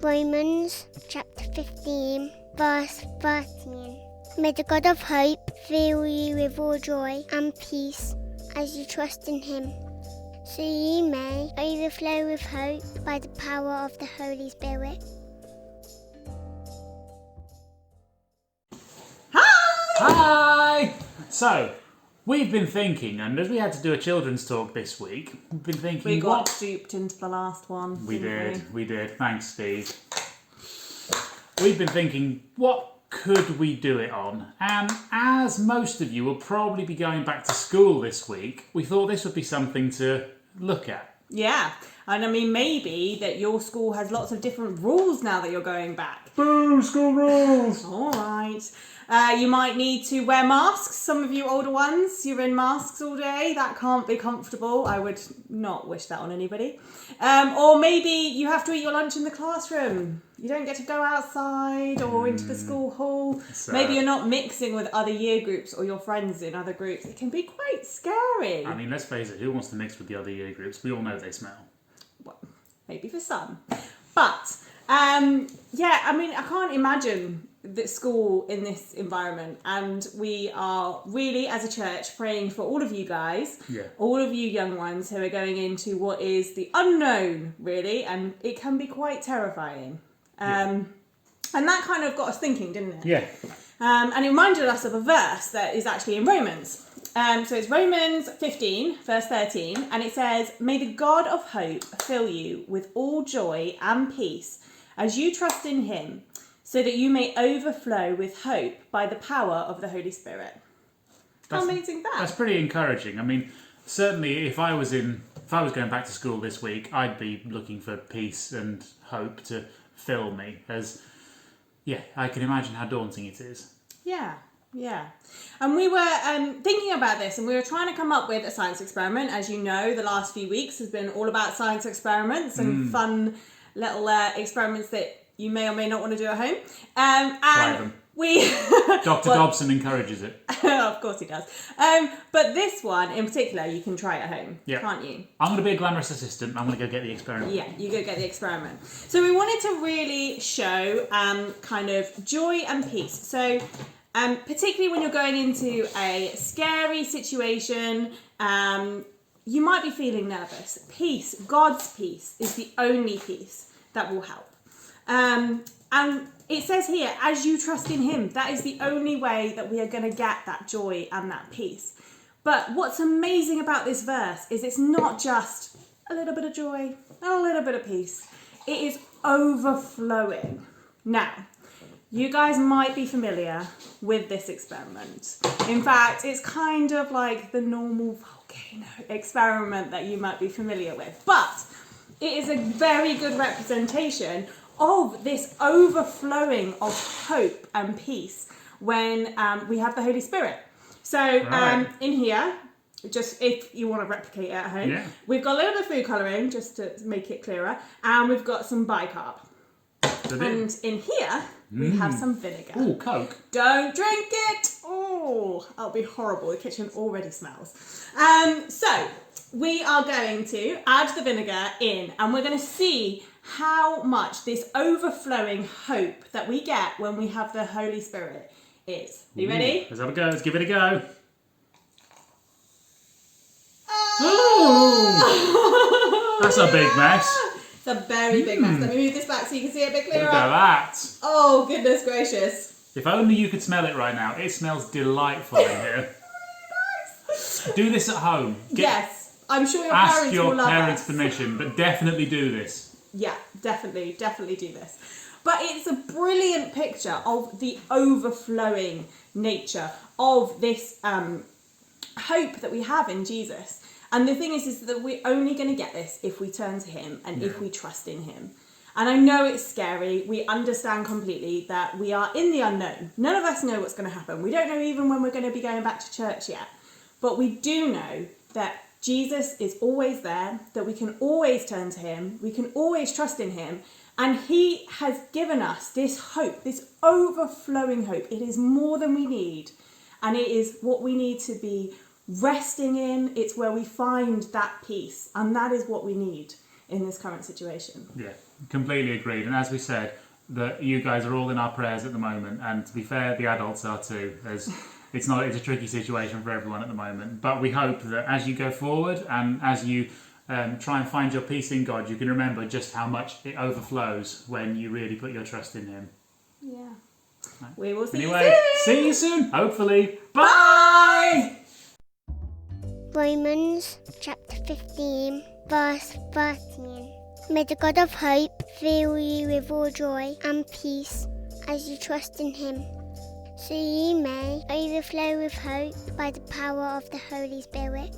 Romans chapter 15, verse 13. May the God of hope fill you with all joy and peace as you trust in him, so you may overflow with hope by the power of the Holy Spirit. Hi! So, we've been thinking, and as we had to do a children's talk this week, we've been thinking... We got duped into the last one. We did. Thanks, Steve. We've been thinking, what could we do it on? And as most of you will probably be going back to school this week, we thought this would be something to look at. Yeah, and I mean, maybe that your school has lots of different rules now that you're going back. Boo, school rules! All right. You might need to wear masks. Some of you older ones, you're in masks all day. That can't be comfortable. I would not wish that on anybody. Or maybe you have to eat your lunch in the classroom. You don't get to go outside or into the school hall. Maybe you're not mixing with other year groups or your friends in other groups. It can be quite scary. I mean, let's face it, who wants to mix with the other year groups? We all know they smell. Well, maybe for some. But, yeah, I mean, I can't imagine that school in this environment, and we are really, as a church, praying for all of you guys, all of you young ones who are going into what is the unknown, really, and it can be quite terrifying. And that kind of got us thinking, didn't it? Yeah. And it reminded us of a verse that is actually in Romans. So it's Romans 15, verse 13, and it says, "May the God of hope fill you with all joy and peace as you trust in him, so that you may overflow with hope by the power of the Holy Spirit." How amazing that? That's pretty encouraging. I mean, certainly if I was going back to school this week, I'd be looking for peace and hope to fill me, as I can imagine how daunting it is. Yeah. And we were thinking about this, and we were trying to come up with a science experiment. As you know, the last few weeks has been all about science experiments and fun little experiments that you may or may not want to do at home. Try them. Dr. Dobson encourages it. Of course he does. But this one in particular, you can try at home, can't you? I'm going to be a glamorous assistant. I'm going to go get the experiment. Yeah, you go get the experiment. So we wanted to really show kind of joy and peace. So particularly when you're going into a scary situation, you might be feeling nervous. Peace, God's peace, is the only peace that will help. And it says here, as you trust in him, that is the only way that we are going to get that joy and that peace. But what's amazing about this verse is it's not just a little bit of joy and a little bit of peace. It is overflowing. Now, you guys might be familiar with this experiment. In fact, it's kind of like the normal volcano experiment that you might be familiar with. But it is a very good representation of this overflowing of hope and peace when we have the Holy Spirit. So in here, just if you want to replicate it at home, we've got a little bit of food colouring just to make it clearer, and we've got some bicarb. And in here, we have some vinegar. Ooh, Coke. Don't drink it! Oh, that'll be horrible. The kitchen already smells. So we are going to add the vinegar in, and we're going to see how much this overflowing hope that we get when we have the Holy Spirit is. Are you ready? Let's have a go. Let's give it a go. Oh! That's a big mess. It's a very big mess. Let me move this back so you can see it a bit clearer. Look at that. Oh, goodness gracious. If only you could smell it right now. It smells delightful in here. Nice. Do this at home. Yes. I'm sure your parents will love Ask your parents' us. permission, but definitely do this. Yeah, definitely do this. But it's a brilliant picture of the overflowing nature of this hope that we have in Jesus. And the thing is that we're only going to get this if we turn to him and if we trust in him. And I know it's scary. We understand completely that we are in the unknown. None of us know what's going to happen. We don't know even when we're going to be going back to church yet. But we do know that Jesus is always there, that we can always turn to him, we can always trust in him, and he has given us this hope, this overflowing hope. It is more than we need, and it is what we need to be resting in. It's where we find that peace, and that is what we need in this current situation. Yeah. completely agreed. And as we said, that you guys are all in our prayers at the moment, and to be fair, the adults are too. It's a tricky situation for everyone at the moment. But we hope that as you go forward and as you try and find your peace in God, you can remember just how much it overflows when you really put your trust in Him. Yeah. We will see Anyway, you soon. see you soon, hopefully. Bye! Romans chapter 15, verse 13. May the God of hope fill you with all joy and peace as you trust in Him, so you may overflow with hope by the power of the Holy Spirit.